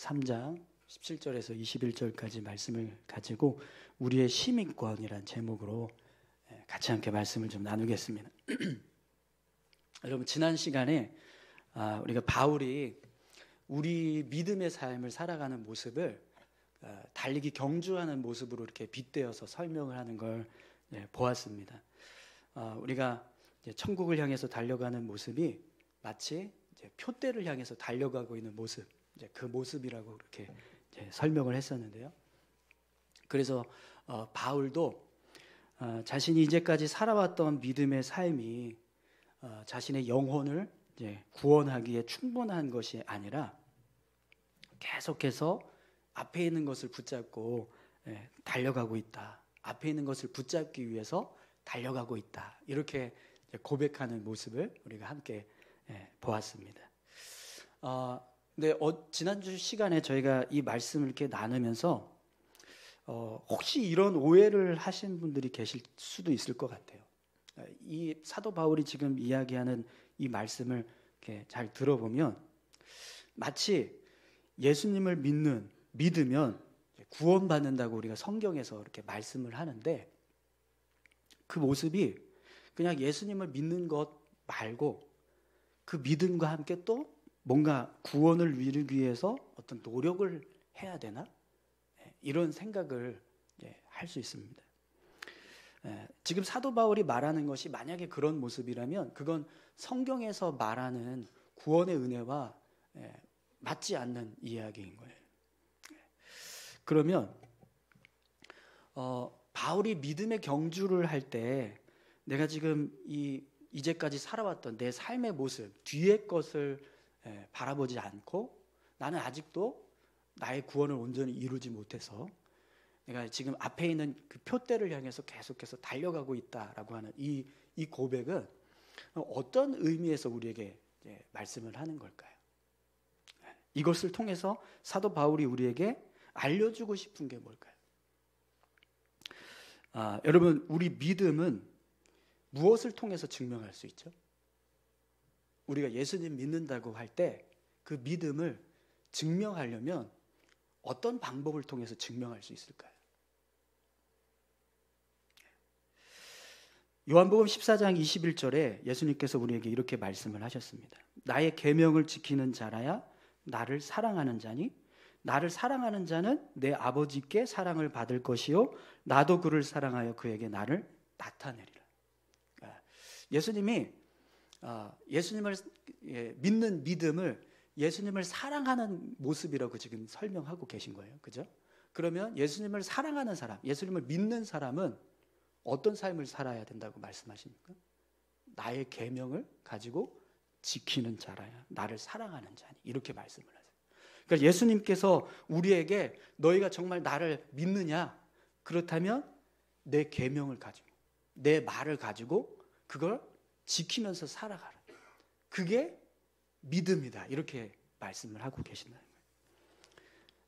3장 17절에서 21절까지 말씀을 가지고 우리의 시민권이란 제목으로 같이 함께 말씀을 좀 나누겠습니다. 여러분, 지난 시간에 우리가 바울이 우리 믿음의 삶을 살아가는 모습을 달리기 경주하는 모습으로 이렇게 빗대어서 설명을 하는 걸 보았습니다. 우리가 이제 천국을 향해서 달려가는 모습이 마치 이제 표대를 향해서 달려가고 있는 모습, 이제 그 모습이라고 그렇게 이제 설명을 했었는데요. 그래서 바울도 자신이 이제까지 살아왔던 믿음의 삶이 자신의 영혼을 이제 구원하기에 충분한 것이 아니라 계속해서 앞에 있는 것을 붙잡고 달려가고 있다. 앞에 있는 것을 붙잡기 위해서 달려가고 있다. 이렇게 고백하는 모습을 우리가 함께 보았습니다. 근데 지난주 시간에 저희가 이 말씀을 이렇게 나누면서 혹시 이런 오해를 하신 분들이 계실 수도 있을 것 같아요. 이 사도 바울이 지금 이야기하는 이 말씀을 이렇게 잘 들어보면 마치 예수님을 믿으면 구원받는다고 우리가 성경에서 이렇게 말씀을 하는데, 그 모습이 그냥 예수님을 믿는 것 말고 그 믿음과 함께 또 뭔가 구원을 이루기 위해서 어떤 노력을 해야 되나? 이런 생각을 할 수 있습니다. 지금 사도 바울이 말하는 것이 만약에 그런 모습이라면 그건 성경에서 말하는 구원의 은혜와 맞지 않는 이야기인 거예요. 그러면 바울이 믿음의 경주를 할 때 내가 지금 이제까지 살아왔던 내 삶의 모습, 뒤의 것을 바라보지 않고 나는 아직도 나의 구원을 온전히 이루지 못해서 내가 지금 앞에 있는 그 표대를 향해서 계속해서 달려가고 있다라고 하는 이 고백은 어떤 의미에서 우리에게 말씀을 하는 걸까요? 이것을 통해서 사도 바울이 우리에게 알려주고 싶은 게 뭘까요? 여러분, 우리 믿음은 무엇을 통해서 증명할 수 있죠? 우리가 예수님 믿는다고 할 때 그 믿음을 증명하려면 어떤 방법을 통해서 증명할 수 있을까요? 요한복음 14장 21절에 예수님께서 우리에게 이렇게 말씀을 하셨습니다. 나의 계명을 지키는 자라야 나를 사랑하는 자니 나를 사랑하는 자는 내 아버지께 사랑을 받을 것이요 나도 그를 사랑하여 그에게 나를 나타내리라. 예수님이 예수님을 믿는 믿음을 예수님을 사랑하는 모습이라고 지금 설명하고 계신 거예요. 그죠? 그러면 예수님을 사랑하는 사람, 예수님을 믿는 사람은 어떤 삶을 살아야 된다고 말씀하십니까? 나의 계명을 가지고 지키는 자라야 나를 사랑하는 자니, 이렇게 말씀을 하세요. 그러니까 예수님께서 우리에게 너희가 정말 나를 믿느냐? 그렇다면 내 계명을 가지고 내 말을 가지고 그걸 지키면서 살아가라. 그게 믿음이다. 이렇게 말씀을 하고 계신다는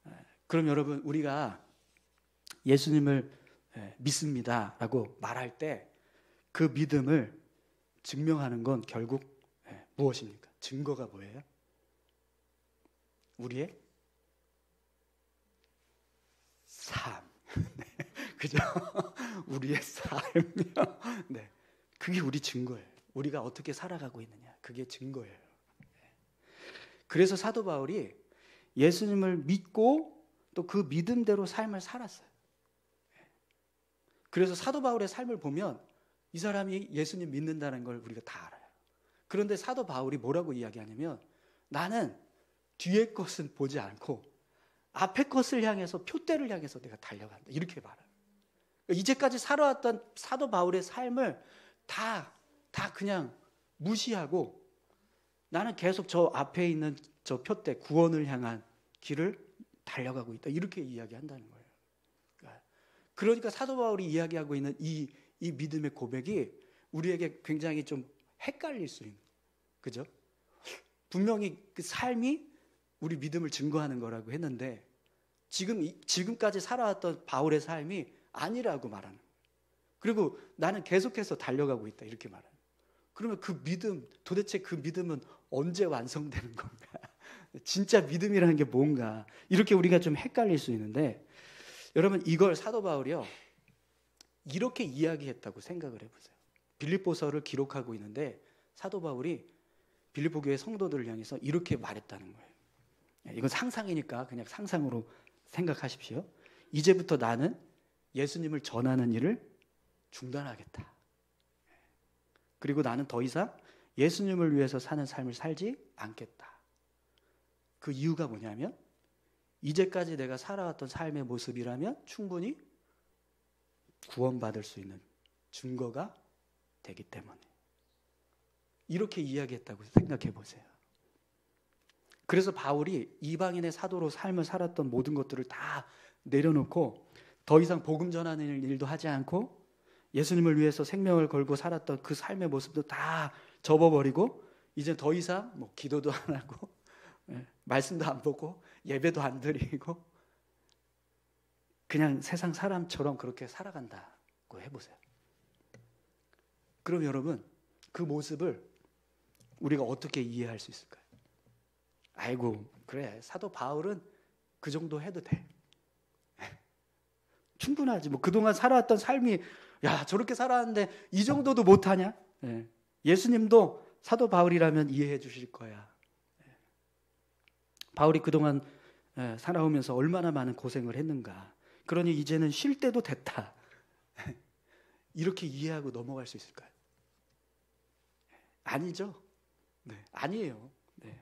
거예요. 그럼 여러분, 우리가 예수님을 믿습니다 라고 말할 때 그 믿음을 증명하는 건 결국 무엇입니까? 증거가 뭐예요? 우리의 삶. 그죠? 우리의 삶이요. 네. 그게 우리 증거예요. 우리가 어떻게 살아가고 있느냐. 그게 증거예요. 그래서 사도 바울이 예수님을 믿고 또 그 믿음대로 삶을 살았어요. 그래서 사도 바울의 삶을 보면 이 사람이 예수님 믿는다는 걸 우리가 다 알아요. 그런데 사도 바울이 뭐라고 이야기하냐면 나는 뒤의 것은 보지 않고 앞의 것을 향해서, 표대를 향해서 내가 달려간다. 이렇게 말해요. 이제까지 살아왔던 사도 바울의 삶을 다 그냥 무시하고 나는 계속 저 앞에 있는 저 표대, 구원을 향한 길을 달려가고 있다. 이렇게 이야기한다는 거예요. 그러니까 사도 바울이 이야기하고 있는 이 믿음의 고백이 우리에게 굉장히 좀 헷갈릴 수 있는, 그죠? 분명히 그 삶이 우리 믿음을 증거하는 거라고 했는데 지금까지 살아왔던 바울의 삶이 아니라고 말하는 거예요. 그리고 나는 계속해서 달려가고 있다. 이렇게 말하는 거예요. 그러면 그 믿음, 도대체 그 믿음은 언제 완성되는 건가? 진짜 믿음이라는 게 뭔가 이렇게 우리가 좀 헷갈릴 수 있는데 여러분 이걸 사도 바울이요 이렇게 이야기했다고 생각을 해보세요. 빌립보서를 기록하고 있는데 사도 바울이 빌립보 교회 성도들을 향해서 이렇게 말했다는 거예요. 이건 상상이니까 그냥 상상으로 생각하십시오. 이제부터 나는 예수님을 전하는 일을 중단하겠다. 그리고 나는 더 이상 예수님을 위해서 사는 삶을 살지 않겠다. 그 이유가 뭐냐면 이제까지 내가 살아왔던 삶의 모습이라면 충분히 구원받을 수 있는 증거가 되기 때문에 이렇게 이야기했다고 생각해 보세요. 그래서 바울이 이방인의 사도로 삶을 살았던 모든 것들을 다 내려놓고 더 이상 복음 전하는 일도 하지 않고 예수님을 위해서 생명을 걸고 살았던 그 삶의 모습도 다 접어버리고 이제 더 이상 뭐 기도도 안 하고 말씀도 안 보고 예배도 안 드리고 그냥 세상 사람처럼 그렇게 살아간다고 해보세요. 그럼 여러분 그 모습을 우리가 어떻게 이해할 수 있을까요? 아이고 그래 사도 바울은 그 정도 해도 돼. 충분하지. 뭐 그동안 살아왔던 삶이 야 저렇게 살아왔는데 이 정도도 못하냐? 예수님도 사도 바울이라면 이해해 주실 거야. 바울이 그동안 살아오면서 얼마나 많은 고생을 했는가. 그러니 이제는 쉴 때도 됐다. 이렇게 이해하고 넘어갈 수 있을까요? 아니죠. 네, 아니에요. 네.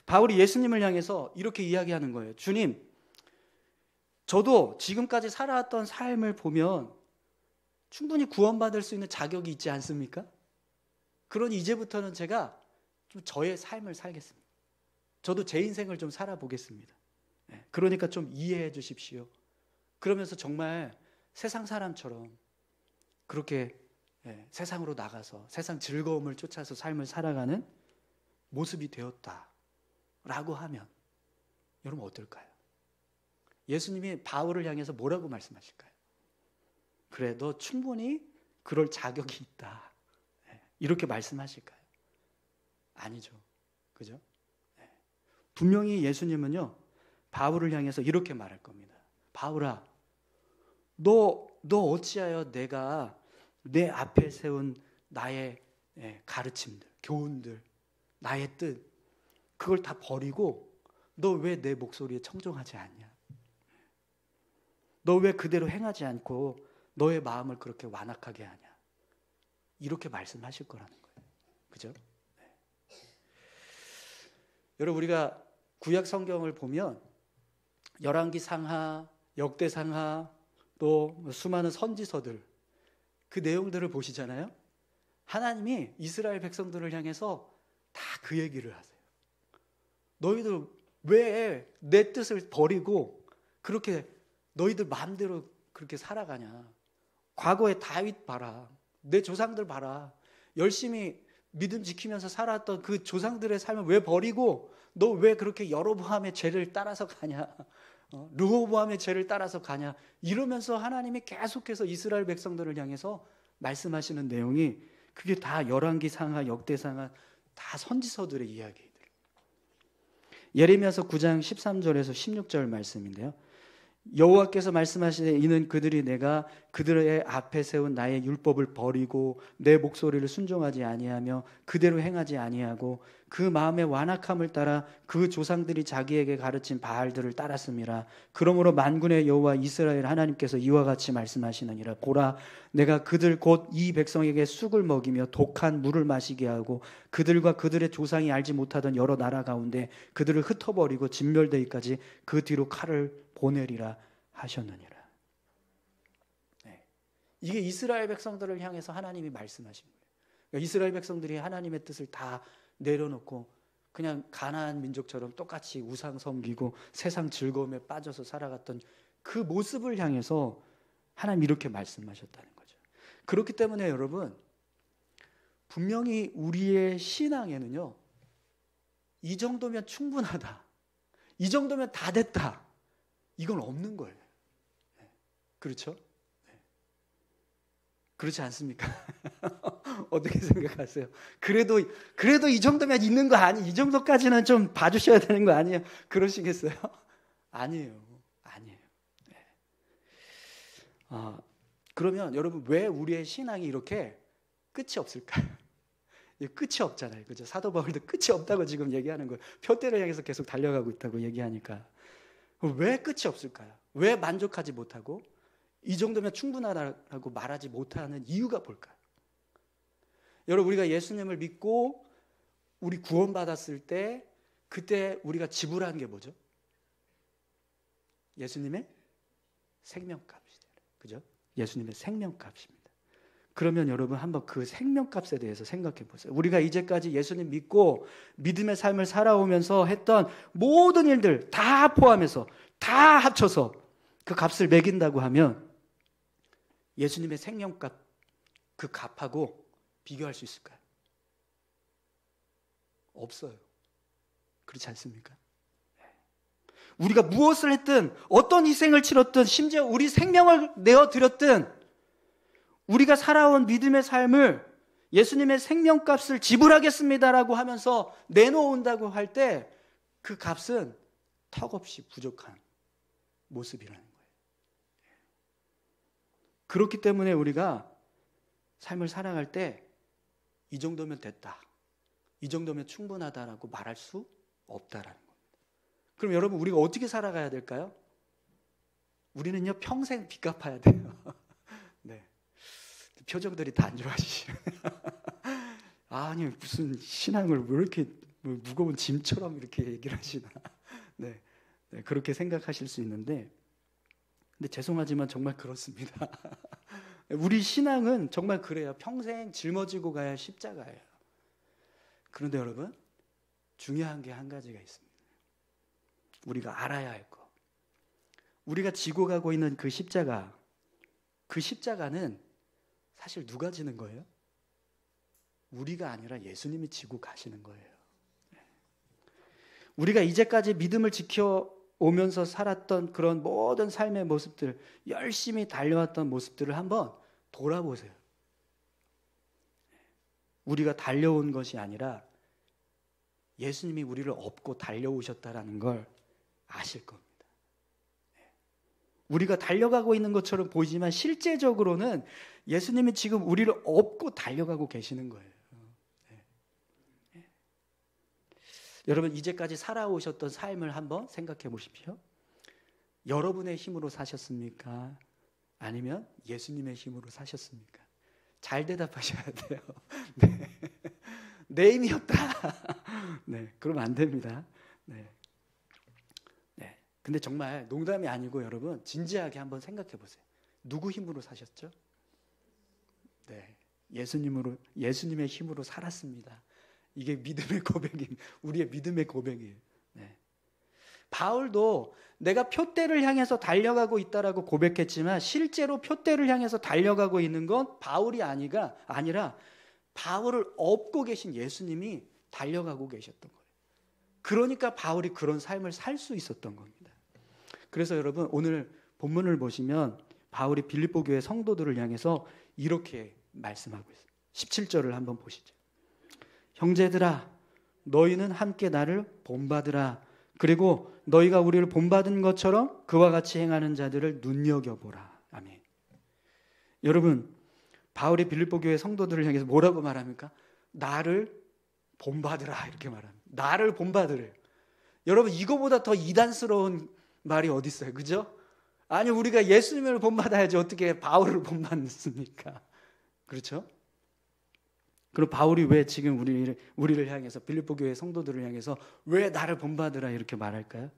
바울이 예수님을 향해서 이렇게 이야기하는 거예요. 주님, 저도 지금까지 살아왔던 삶을 보면 충분히 구원받을 수 있는 자격이 있지 않습니까? 그러니 이제부터는 제가 좀 저의 삶을 살겠습니다. 저도 제 인생을 좀 살아보겠습니다. 그러니까 좀 이해해 주십시오. 그러면서 정말 세상 사람처럼 그렇게 세상으로 나가서 세상 즐거움을 쫓아서 삶을 살아가는 모습이 되었다라고 하면 여러분 어떨까요? 예수님이 바울을 향해서 뭐라고 말씀하실까요? 그래, 너 충분히 그럴 자격이 있다. 이렇게 말씀하실까요? 아니죠. 그죠? 분명히 예수님은요, 바울을 향해서 이렇게 말할 겁니다. 바울아, 너 어찌하여 내가 내 앞에 세운 나의 가르침들, 교훈들, 나의 뜻, 그걸 다 버리고 너 왜 내 목소리에 청종하지 않냐? 너 왜 그대로 행하지 않고 너의 마음을 그렇게 완악하게 하냐? 이렇게 말씀하실 거라는 거예요. 그죠? 여러분 우리가 구약 성경을 보면 열왕기 상하, 역대 상하 또 수많은 선지서들 그 내용들을 보시잖아요. 하나님이 이스라엘 백성들을 향해서 다 그 얘기를 하세요. 너희들 왜 내 뜻을 버리고 그렇게 너희들 마음대로 그렇게 살아가냐. 과거에 다윗 봐라. 내 조상들 봐라. 열심히 믿음 지키면서 살았던 그 조상들의 삶을 왜 버리고 너 왜 그렇게 여로보암의 죄를 따라서 가냐. 르호보암의 죄를 따라서 가냐. 이러면서 하나님이 계속해서 이스라엘 백성들을 향해서 말씀하시는 내용이 그게 다 열왕기 상하, 역대 상하 다 선지서들의 이야기들. 예레미야서 9장 13절에서 16절 말씀인데요. 여호와께서 말씀하시되 이는 그들이 내가 그들의 앞에 세운 나의 율법을 버리고 내 목소리를 순종하지 아니하며 그대로 행하지 아니하고 그 마음의 완악함을 따라 그 조상들이 자기에게 가르친 바알들을 따랐음이라. 그러므로 만군의 여호와 이스라엘 하나님께서 이와 같이 말씀하시느니라. 보라, 내가 그들 곧 이 백성에게 쑥을 먹이며 독한 물을 마시게 하고 그들과 그들의 조상이 알지 못하던 여러 나라 가운데 그들을 흩어버리고 진멸되기까지 그 뒤로 칼을 보내리라 하셨느니라. 이게 이스라엘 백성들을 향해서 하나님이 말씀하신 거예요. 그러니까 이스라엘 백성들이 하나님의 뜻을 다 내려놓고 그냥 가나안 민족처럼 똑같이 우상 섬기고 세상 즐거움에 빠져서 살아갔던 그 모습을 향해서 하나님 이렇게 말씀하셨다는 거죠. 그렇기 때문에 여러분 분명히 우리의 신앙에는요 이 정도면 충분하다, 이 정도면 다 됐다, 이건 없는 거예요. 그렇죠? 그렇지 않습니까? 어떻게 생각하세요? 그래도 이 정도면 있는 거 아니? 이 정도까지는 좀 봐주셔야 되는 거 아니에요? 그러시겠어요? 아니에요. 아니에요. 네. 그러면 여러분 왜 우리의 신앙이 이렇게 끝이 없을까요? 끝이 없잖아요. 그죠? 사도 바울도 끝이 없다고 지금 얘기하는 거예요. 표대를 향해서 계속 달려가고 있다고 얘기하니까. 왜 끝이 없을까요? 왜 만족하지 못하고 이 정도면 충분하다고 말하지 못하는 이유가 뭘까요? 여러분 우리가 예수님을 믿고 우리 구원받았을 때 그때 우리가 지불한 게 뭐죠? 예수님의 생명값이죠. 그죠? 예수님의 생명값입니다. 그러면 여러분 한번 그 생명값에 대해서 생각해 보세요. 우리가 이제까지 예수님 믿고 믿음의 삶을 살아오면서 했던 모든 일들 다 포함해서 다 합쳐서 그 값을 매긴다고 하면 예수님의 생명값 그 값하고 비교할 수 있을까요? 없어요. 그렇지 않습니까? 우리가 무엇을 했든 어떤 희생을 치렀든 심지어 우리 생명을 내어드렸든 우리가 살아온 믿음의 삶을 예수님의 생명값을 지불하겠습니다라고 하면서 내놓은다고 할 때 그 값은 턱없이 부족한 모습이라는 거예요. 그렇기 때문에 우리가 삶을 살아갈 때 이 정도면 됐다, 이 정도면 충분하다라고 말할 수 없다라는 겁니다. 그럼 여러분 우리가 어떻게 살아가야 될까요? 우리는요 평생 빚 갚아야 돼요. 네. 표정들이 다 안 좋아지시네요. 아니 무슨 신앙을 왜 이렇게 무거운 짐처럼 이렇게 얘기를 하시나. 네. 네, 그렇게 생각하실 수 있는데 근데 죄송하지만 정말 그렇습니다. 우리 신앙은 정말 그래요. 평생 짊어지고 가야 십자가예요. 그런데 여러분 중요한 게 한 가지가 있습니다. 우리가 알아야 할 거. 우리가 지고 가고 있는 그 십자가는 사실 누가 지는 거예요? 우리가 아니라 예수님이 지고 가시는 거예요. 우리가 이제까지 믿음을 지켜오면서 살았던 그런 모든 삶의 모습들, 열심히 달려왔던 모습들을 한번 돌아보세요. 우리가 달려온 것이 아니라 예수님이 우리를 업고 달려오셨다라는 걸 아실 겁니다. 우리가 달려가고 있는 것처럼 보이지만 실제적으로는 예수님이 지금 우리를 업고 달려가고 계시는 거예요. 여러분 이제까지 살아오셨던 삶을 한번 생각해 보십시오. 여러분의 힘으로 사셨습니까? 아니면 예수님의 힘으로 사셨습니까? 잘 대답하셔야 돼요. 네. 내 힘이었다. 네, 그러면 안 됩니다. 네. 네. 근데 정말 농담이 아니고 여러분 진지하게 한번 생각해 보세요. 누구 힘으로 사셨죠? 네, 예수님의 힘으로 살았습니다. 이게 믿음의 고백인 우리의 믿음의 고백이에요. 네. 바울도 내가 표대를 향해서 달려가고 있다라고 고백했지만 실제로 표대를 향해서 달려가고 있는 건 바울이 아니라 바울을 업고 계신 예수님이 달려가고 계셨던 거예요. 그러니까 바울이 그런 삶을 살 수 있었던 겁니다. 그래서 여러분 오늘 본문을 보시면 바울이 빌립보 교회 성도들을 향해서 이렇게 말씀하고 있어요. 17절을 한번 보시죠. 형제들아 너희는 함께 나를 본받으라. 그리고 너희가 우리를 본받은 것처럼 그와 같이 행하는 자들을 눈여겨보라. 아멘. 여러분 바울이 빌립보 교회 성도들을 향해서 뭐라고 말합니까? 나를 본받으라 이렇게 말합니다. 나를 본받으래. 여러분 이거보다 더 이단스러운 말이 어디 있어요? 그죠? 아니 우리가 예수님을 본받아야지 어떻게 바울을 본받습니까? 그렇죠? 그럼 바울이 왜 지금 우리를 향해서 빌립보 교회 성도들을 향해서 왜 나를 본받으라 이렇게 말할까요?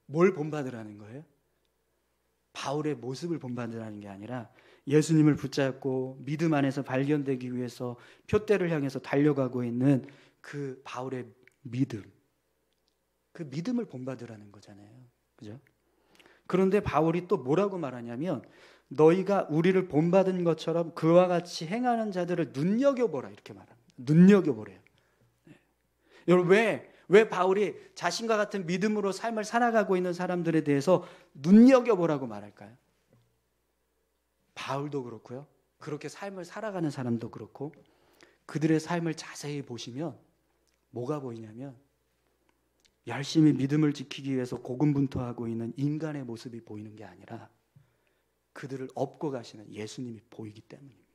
뭘 본받으라는 거예요? 바울의 모습을 본받으라는 게 아니라 예수님을 붙잡고 믿음 안에서 발견되기 위해서 표대를 향해서 달려가고 있는 그 바울의 믿음, 그 믿음을 본받으라는 거잖아요. 그죠? 그런데 바울이 또 뭐라고 말하냐면 너희가 우리를 본받은 것처럼 그와 같이 행하는 자들을 눈여겨보라 이렇게 말합니다. 눈여겨보래요. 네. 여러분 왜 바울이 자신과 같은 믿음으로 삶을 살아가고 있는 사람들에 대해서 눈여겨보라고 말할까요? 바울도 그렇고요. 그렇게 삶을 살아가는 사람도 그렇고 그들의 삶을 자세히 보시면 뭐가 보이냐면 열심히 믿음을 지키기 위해서 고군분투하고 있는 인간의 모습이 보이는 게 아니라 그들을 업고 가시는 예수님이 보이기 때문입니다.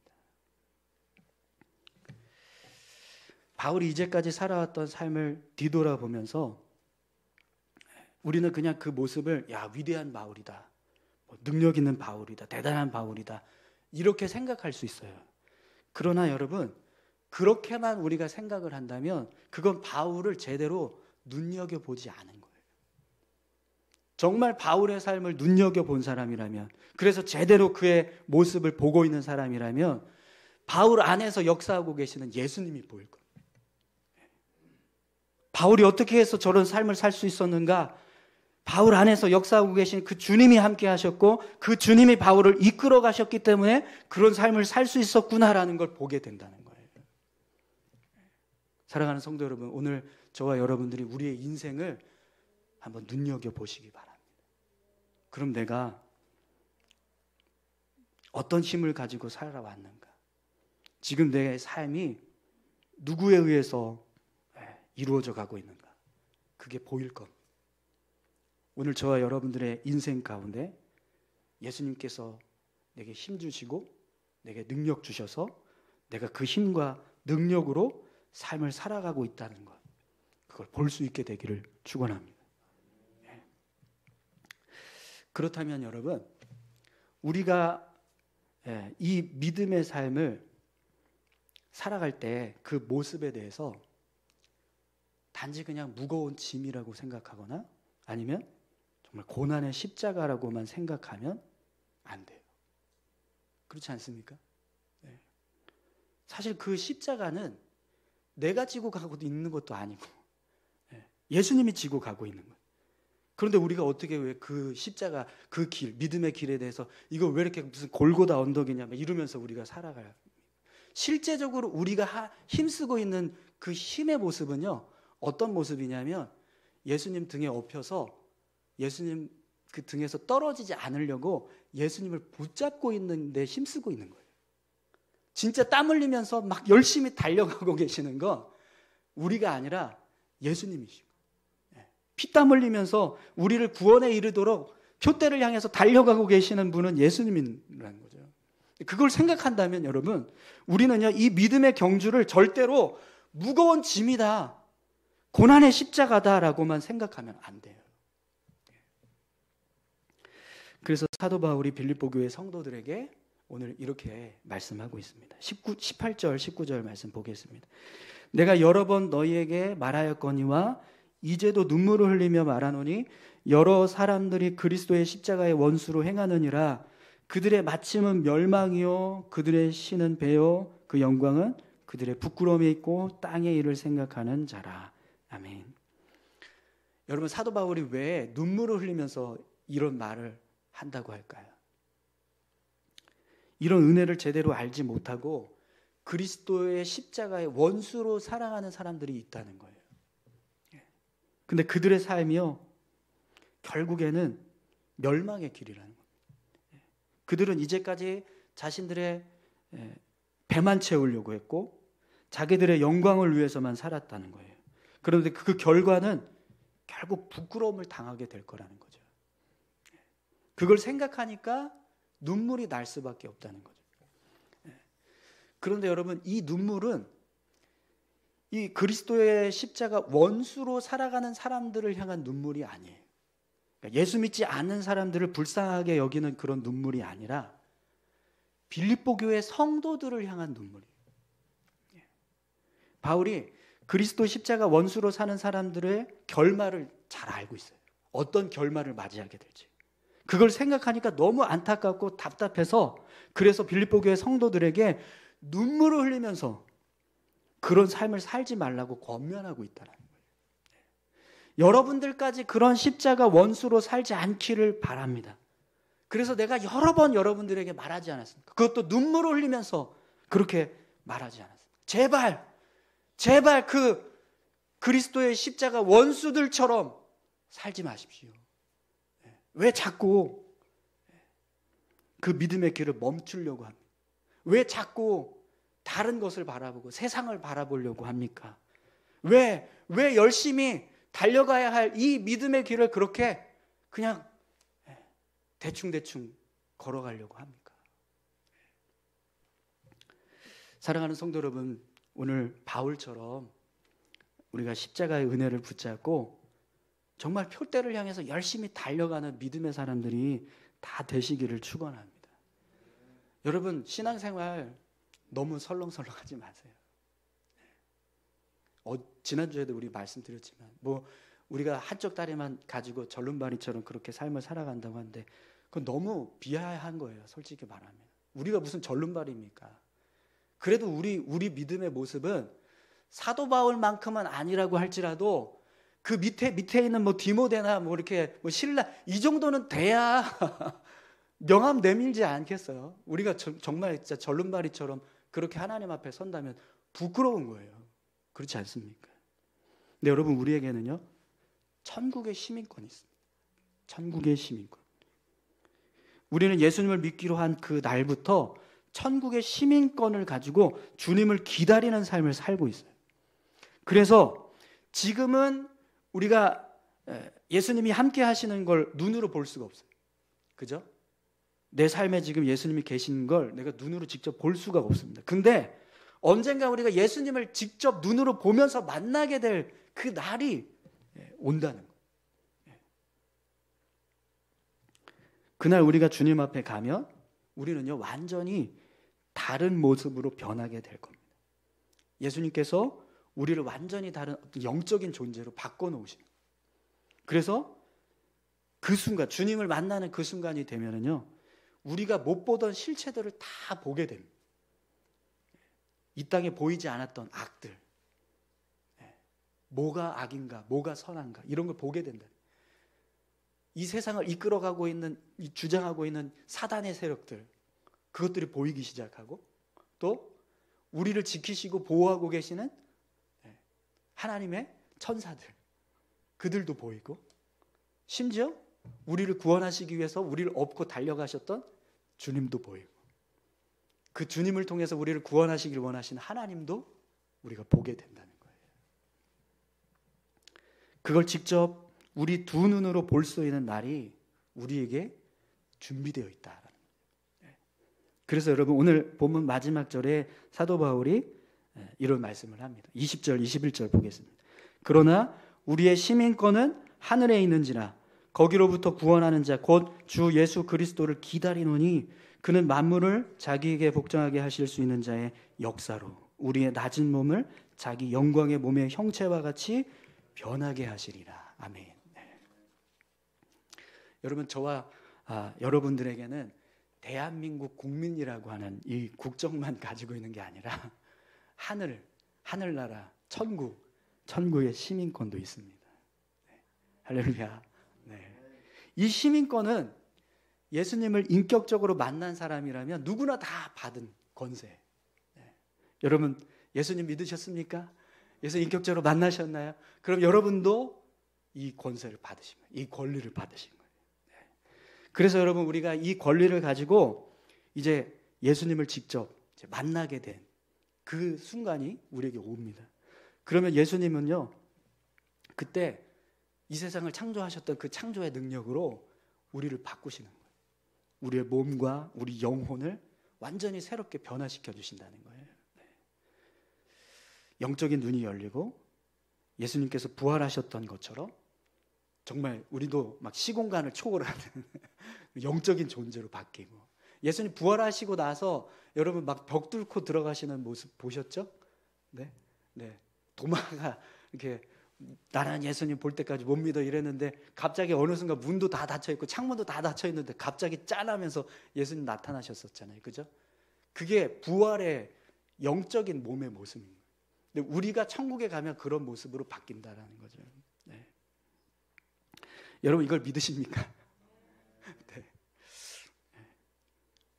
바울이 이제까지 살아왔던 삶을 뒤돌아보면서 우리는 그냥 그 모습을 위대한 바울이다, 능력 있는 바울이다, 대단한 바울이다 이렇게 생각할 수 있어요. 그러나 여러분, 그렇게만 우리가 생각을 한다면 그건 바울을 제대로 눈여겨보지 않은 거예요. 정말 바울의 삶을 눈여겨본 사람이라면, 그래서 제대로 그의 모습을 보고 있는 사람이라면 바울 안에서 역사하고 계시는 예수님이 보일 겁니다. 바울이 어떻게 해서 저런 삶을 살 수 있었는가? 바울 안에서 역사하고 계신 그 주님이 함께 하셨고 그 주님이 바울을 이끌어 가셨기 때문에 그런 삶을 살 수 있었구나라는 걸 보게 된다는 거예요. 사랑하는 성도 여러분, 오늘 저와 여러분들이 우리의 인생을 한번 눈여겨보시기 바랍니다. 그럼 내가 어떤 힘을 가지고 살아왔는가? 지금 내 삶이 누구에 의해서 이루어져 가고 있는가? 그게 보일 겁니다. 오늘 저와 여러분들의 인생 가운데 예수님께서 내게 힘 주시고 내게 능력 주셔서 내가 그 힘과 능력으로 삶을 살아가고 있다는 것, 그걸 볼 수 있게 되기를 축원합니다. 그렇다면 여러분, 우리가 이 믿음의 삶을 살아갈 때 그 모습에 대해서 단지 그냥 무거운 짐이라고 생각하거나 아니면 정말 고난의 십자가라고만 생각하면 안 돼요. 그렇지 않습니까? 사실 그 십자가는 내가 지고 가고 있는 것도 아니고 예수님이 지고 가고 있는 거예요. 그런데 우리가 어떻게 왜 그 십자가, 그 길, 믿음의 길에 대해서 이거 왜 이렇게 무슨 골고다 언덕이냐 이러면서 우리가 살아가요. 실제적으로 우리가 힘쓰고 있는 그 힘의 모습은요, 어떤 모습이냐면 예수님 등에 업혀서 예수님 그 등에서 떨어지지 않으려고 예수님을 붙잡고 있는데 힘쓰고 있는 거예요. 진짜 땀 흘리면서 막 열심히 달려가고 계시는 건 우리가 아니라 예수님이시고, 피땀 흘리면서 우리를 구원에 이르도록 표대를 향해서 달려가고 계시는 분은 예수님이라는 거죠. 그걸 생각한다면 여러분, 우리는요, 이 믿음의 경주를 절대로 무거운 짐이다, 고난의 십자가다라고만 생각하면 안 돼요. 그래서 사도 바울이 빌립보 교회 성도들에게 오늘 이렇게 말씀하고 있습니다. 18절, 19절 말씀 보겠습니다. 내가 여러 번 너희에게 말하였거니와 이제도 눈물을 흘리며 말하노니 여러 사람들이 그리스도의 십자가의 원수로 행하느니라. 그들의 마침은 멸망이요 그들의 신은 배요 그 영광은 그들의 부끄러움에 있고 땅의 일을 생각하는 자라. 아멘. 여러분, 사도 바울이 왜 눈물을 흘리면서 이런 말을 한다고 할까요? 이런 은혜를 제대로 알지 못하고 그리스도의 십자가의 원수로 살아가는 사람들이 있다는 거예요. 근데 그들의 삶이요, 결국에는 멸망의 길이라는 겁니다. 그들은 이제까지 자신들의 배만 채우려고 했고 자기들의 영광을 위해서만 살았다는 거예요. 그런데 그 결과는 결국 부끄러움을 당하게 될 거라는 거죠. 그걸 생각하니까 눈물이 날 수밖에 없다는 거죠. 그런데 여러분, 이 눈물은 이 그리스도의 십자가 원수로 살아가는 사람들을 향한 눈물이 아니에요. 그러니까 예수 믿지 않는 사람들을 불쌍하게 여기는 그런 눈물이 아니라 빌립보 교회 성도들을 향한 눈물이에요. 바울이 그리스도 십자가 원수로 사는 사람들의 결말을 잘 알고 있어요. 어떤 결말을 맞이하게 될지. 그걸 생각하니까 너무 안타깝고 답답해서 그래서 빌립보 교회 성도들에게 눈물을 흘리면서 그런 삶을 살지 말라고 권면하고 있다는 거예요. 여러분들까지 그런 십자가 원수로 살지 않기를 바랍니다. 그래서 내가 여러 번 여러분들에게 말하지 않았습니까? 그것도 눈물을 흘리면서 그렇게 말하지 않았습니까? 제발 그 그리스도의 십자가 원수들처럼 살지 마십시오. 왜 자꾸 그 믿음의 길을 멈추려고 합니까? 왜 자꾸 다른 것을 바라보고 세상을 바라보려고 합니까? 왜 열심히 달려가야 할 이 믿음의 길을 그렇게 그냥 대충대충 걸어가려고 합니까? 사랑하는 성도 여러분, 오늘 바울처럼 우리가 십자가의 은혜를 붙잡고 정말 표대를 향해서 열심히 달려가는 믿음의 사람들이 다 되시기를 축원합니다. 여러분, 신앙생활 너무 설렁설렁하지 마세요. 지난주에도 우리 말씀드렸지만 우리가 한쪽 다리만 가지고 절름발이처럼 그렇게 삶을 살아간다고 하는데 그건 너무 비하한 거예요. 솔직히 말하면 우리가 무슨 절름발입니까? 그래도 우리 믿음의 모습은 사도 바울만큼은 아니라고 할지라도 그 밑에 있는 디모데나 이렇게 신라 이 정도는 돼야 명함 내밀지 않겠어요? 우리가 정말 진짜 절름발이처럼 그렇게 하나님 앞에 선다면 부끄러운 거예요. 그렇지 않습니까? 근데 여러분, 우리에게는요 천국의 시민권이 있습니다. 천국의 시민권. 우리는 예수님을 믿기로 한 그 날부터 천국의 시민권을 가지고 주님을 기다리는 삶을 살고 있어요. 그래서 지금은 우리가 예수님이 함께 하시는 걸 눈으로 볼 수가 없어요. 그죠? 내 삶에 지금 예수님이 계신 걸 내가 눈으로 직접 볼 수가 없습니다. 근데 언젠가 우리가 예수님을 직접 눈으로 보면서 만나게 될 그 날이 온다는 거예요. 그날 우리가 주님 앞에 가면 우리는요 완전히 다른 모습으로 변하게 될 겁니다. 예수님께서 우리를 완전히 다른 영적인 존재로 바꿔놓으십니다. 그래서 그 순간, 주님을 만나는 그 순간이 되면은요 우리가 못 보던 실체들을 다 보게 됩니다. 이 땅에 보이지 않았던 악들, 뭐가 악인가, 뭐가 선한가 이런 걸 보게 된다. 이 세상을 이끌어가고 있는, 주장하고 있는 사단의 세력들, 그것들이 보이기 시작하고, 또 우리를 지키시고 보호하고 계시는 하나님의 천사들, 그들도 보이고, 심지어 우리를 구원하시기 위해서 우리를 업고 달려가셨던 주님도 보이고, 그 주님을 통해서 우리를 구원하시길 원하시는 하나님도 우리가 보게 된다는 거예요. 그걸 직접 우리 두 눈으로 볼 수 있는 날이 우리에게 준비되어 있다. 그래서 여러분, 오늘 본문 마지막 절에 사도 바울이 이런 말씀을 합니다. 20절, 21절 보겠습니다. 그러나 우리의 시민권은 하늘에 있는지라 거기로부터 구원하는 자 곧 주 예수 그리스도를 기다리노니 그는 만물을 자기에게 복종하게 하실 수 있는 자의 역사로 우리의 낮은 몸을 자기 영광의 몸의 형체와 같이 변하게 하시리라. 아멘. 네. 여러분, 저와 여러분들에게는 대한민국 국민이라고 하는 이 국적만 가지고 있는 게 아니라 하늘나라, 천국의 시민권도 있습니다. 네. 할렐루야. 네. 이 시민권은 예수님을 인격적으로 만난 사람이라면 누구나 다 받은 권세. 네. 여러분, 예수님 믿으셨습니까? 예수님 인격적으로 만나셨나요? 그럼 여러분도 이 권세를 받으신 거예요. 이 권리를 받으신 거예요. 네. 그래서 여러분, 우리가 이 권리를 가지고 이제 예수님을 직접 이제 만나게 된 그 순간이 우리에게 옵니다. 그러면 예수님은요, 그때 이 세상을 창조하셨던 그 창조의 능력으로 우리를 바꾸시는 거예요. 우리의 몸과 우리 영혼을 완전히 새롭게 변화시켜 주신다는 거예요. 네. 영적인 눈이 열리고 예수님께서 부활하셨던 것처럼 정말 우리도 막 시공간을 초월하는 영적인 존재로 바뀌고, 예수님 부활하시고 나서 여러분 막 벽 뚫고 들어가시는 모습 보셨죠? 네. 도마가 이렇게 나는 예수님 볼 때까지 못 믿어 이랬는데 갑자기 어느 순간 문도 다 닫혀 있고 창문도 다 닫혀 있는데 갑자기 짠하면서 예수님 나타나셨었잖아요. 그죠? 그게 부활의 영적인 몸의 모습입니다. 근데 우리가 천국에 가면 그런 모습으로 바뀐다라는 거죠. 네. 여러분, 이걸 믿으십니까? 네.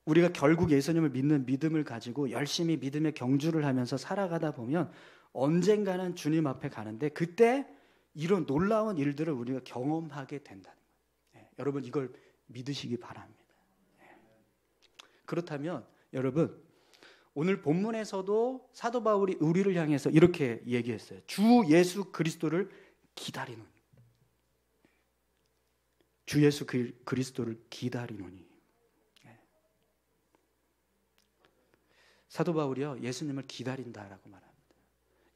우리가 결국 예수님을 믿는 믿음을 가지고 열심히 믿음의 경주를 하면서 살아가다 보면 언젠가는 주님 앞에 가는데 그때 이런 놀라운 일들을 우리가 경험하게 된다는 거예요. 네. 여러분, 이걸 믿으시기 바랍니다. 네. 그렇다면 여러분, 오늘 본문에서도 사도 바울이 우리를 향해서 이렇게 얘기했어요. 주 예수 그리스도를 기다리노니. 주 예수 그리스도를 기다리노니. 사도 바울이요, 예수님을 기다린다라고 말합니다.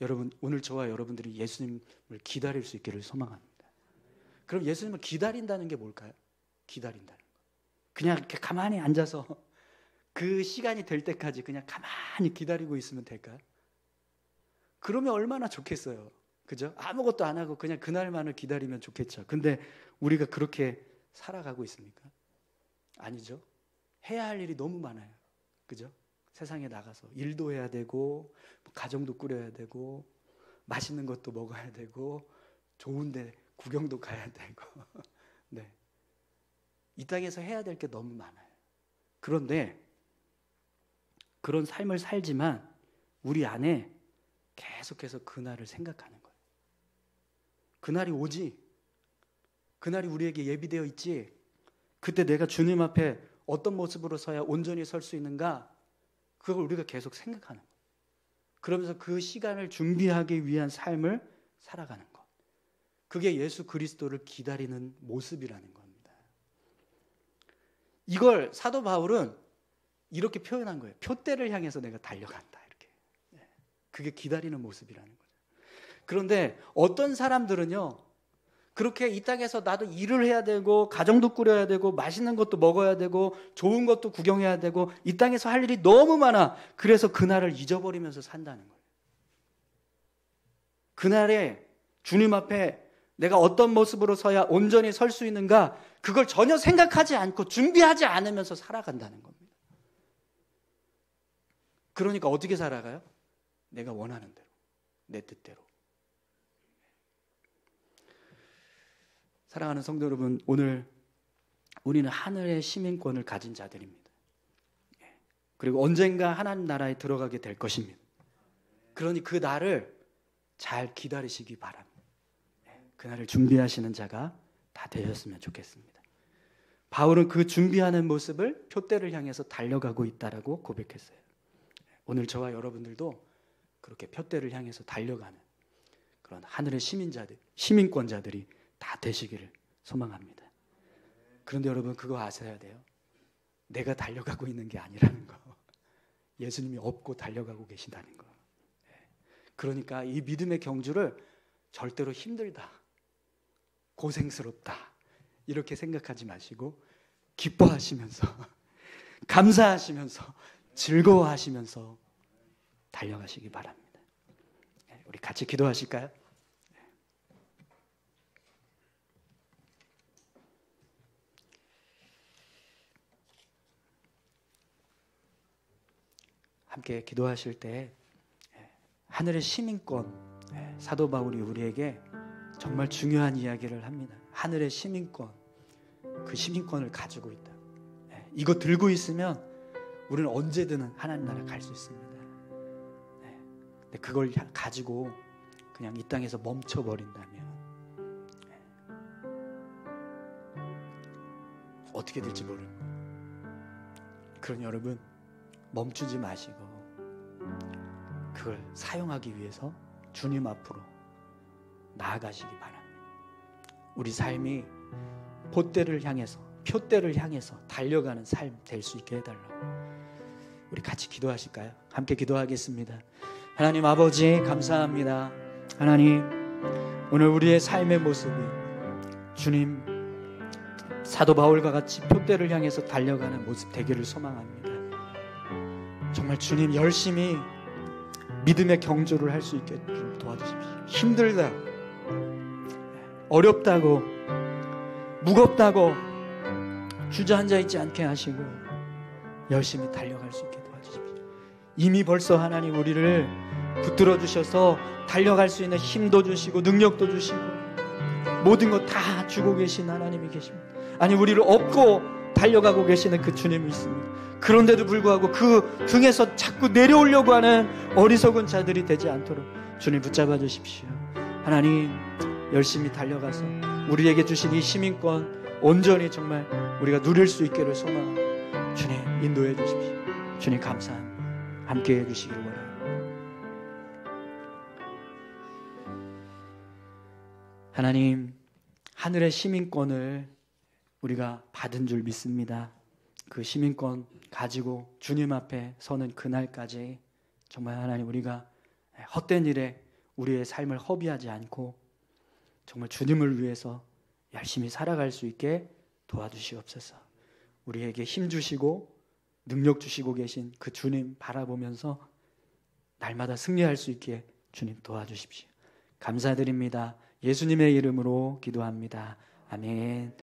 여러분, 오늘 저와 여러분들이 예수님을 기다릴 수 있기를 소망합니다. 그럼 예수님을 기다린다는 게 뭘까요? 기다린다는 거. 그냥 이렇게 가만히 앉아서 그 시간이 될 때까지 그냥 가만히 기다리고 있으면 될까요? 그러면 얼마나 좋겠어요. 그죠? 아무것도 안 하고 그냥 그날만을 기다리면 좋겠죠. 근데 우리가 그렇게 살아가고 있습니까? 아니죠. 해야 할 일이 너무 많아요. 그죠? 세상에 나가서 일도 해야 되고, 가정도 꾸려야 되고, 맛있는 것도 먹어야 되고, 좋은데 구경도 가야 되고. 네. 이 땅에서 해야 될 게 너무 많아요. 그런데 그런 삶을 살지만 우리 안에 계속해서 그날을 생각하는 거예요. 그날이 오지. 그날이 우리에게 예비되어 있지. 그때 내가 주님 앞에 어떤 모습으로 서야 온전히 설 수 있는가? 그걸 우리가 계속 생각하는 거예요. 그러면서 그 시간을 준비하기 위한 삶을 살아가는 것. 그게 예수 그리스도를 기다리는 모습이라는 겁니다. 이걸 사도 바울은 이렇게 표현한 거예요. 표대를 향해서 내가 달려간다. 이렇게. 그게 기다리는 모습이라는 거죠. 그런데 어떤 사람들은요, 그렇게 이 땅에서 나도 일을 해야 되고, 가정도 꾸려야 되고, 맛있는 것도 먹어야 되고, 좋은 것도 구경해야 되고, 이 땅에서 할 일이 너무 많아. 그래서 그날을 잊어버리면서 산다는 거예요. 그날에 주님 앞에 내가 어떤 모습으로 서야 온전히 설 수 있는가, 그걸 전혀 생각하지 않고 준비하지 않으면서 살아간다는 겁니다. 그러니까 어떻게 살아가요? 내가 원하는 대로, 내 뜻대로. 사랑하는 성도 여러분, 오늘 우리는 하늘의 시민권을 가진 자들입니다. 그리고 언젠가 하나님 나라에 들어가게 될 것입니다. 그러니 그 날을 잘 기다리시기 바랍니다. 그날을 준비하시는 자가 다 되셨으면 좋겠습니다. 바울은 그 준비하는 모습을 표대를 향해서 달려가고 있다라고 고백했어요. 오늘 저와 여러분들도 그렇게 표대를 향해서 달려가는 그런 하늘의 시민자들, 시민권자들이 다 되시기를 소망합니다. 그런데 여러분, 그거 아셔야 돼요. 내가 달려가고 있는 게 아니라는 거. 예수님이 업고 달려가고 계신다는 거. 그러니까 이 믿음의 경주를 절대로 힘들다, 고생스럽다 이렇게 생각하지 마시고 기뻐하시면서 감사하시면서 즐거워하시면서 달려가시기 바랍니다. 우리 같이 기도하실까요? 함께 기도하실 때 하늘의 시민권, 사도 바울이 우리에게 정말 중요한 이야기를 합니다. 하늘의 시민권, 그 시민권을 가지고 있다. 이거 들고 있으면 우리는 언제든 하나님 나라 갈 수 있습니다. 근데 그걸 가지고 그냥 이 땅에서 멈춰버린다면 어떻게 될지 모르는 거예요. 그러니 여러분, 멈추지 마시고 그걸 사용하기 위해서 주님 앞으로 나아가시기 바랍니다. 우리 삶이 표대를 향해서 달려가는 삶 될 수 있게 해달라고. 우리 같이 기도하실까요? 함께 기도하겠습니다. 하나님 아버지, 감사합니다. 하나님, 오늘 우리의 삶의 모습이 주님 사도 바울과 같이 표대를 향해서 달려가는 모습 되기를 소망합니다. 정말 주님 열심히 믿음의 경주를 할 수 있게 좀 도와주십시오. 힘들다, 어렵다고, 무겁다고 주저앉아 있지 않게 하시고 열심히 달려갈 수 있게 도와주십시오. 이미 벌써 하나님 우리를 붙들어 주셔서 달려갈 수 있는 힘도 주시고 능력도 주시고 모든 것 다 주고 계신 하나님이 계십니다. 아니, 우리를 업고 달려가고 계시는 그 주님이 있습니다. 그런데도 불구하고 그 등에서 자꾸 내려오려고 하는 어리석은 자들이 되지 않도록 주님 붙잡아 주십시오. 하나님, 열심히 달려가서 우리에게 주신 이 시민권 온전히 정말 우리가 누릴 수 있기를 소망합니다. 주님 인도해 주십시오. 주님 감사합니다. 함께 해주시기 원합니다. 하나님, 하늘의 시민권을 우리가 받은 줄 믿습니다. 그 시민권 가지고 주님 앞에 서는 그날까지 정말 하나님, 우리가 헛된 일에 우리의 삶을 허비하지 않고 정말 주님을 위해서 열심히 살아갈 수 있게 도와주시옵소서. 우리에게 힘 주시고 능력 주시고 계신 그 주님 바라보면서 날마다 승리할 수 있게 주님 도와주십시오. 감사드립니다. 예수님의 이름으로 기도합니다. 아멘.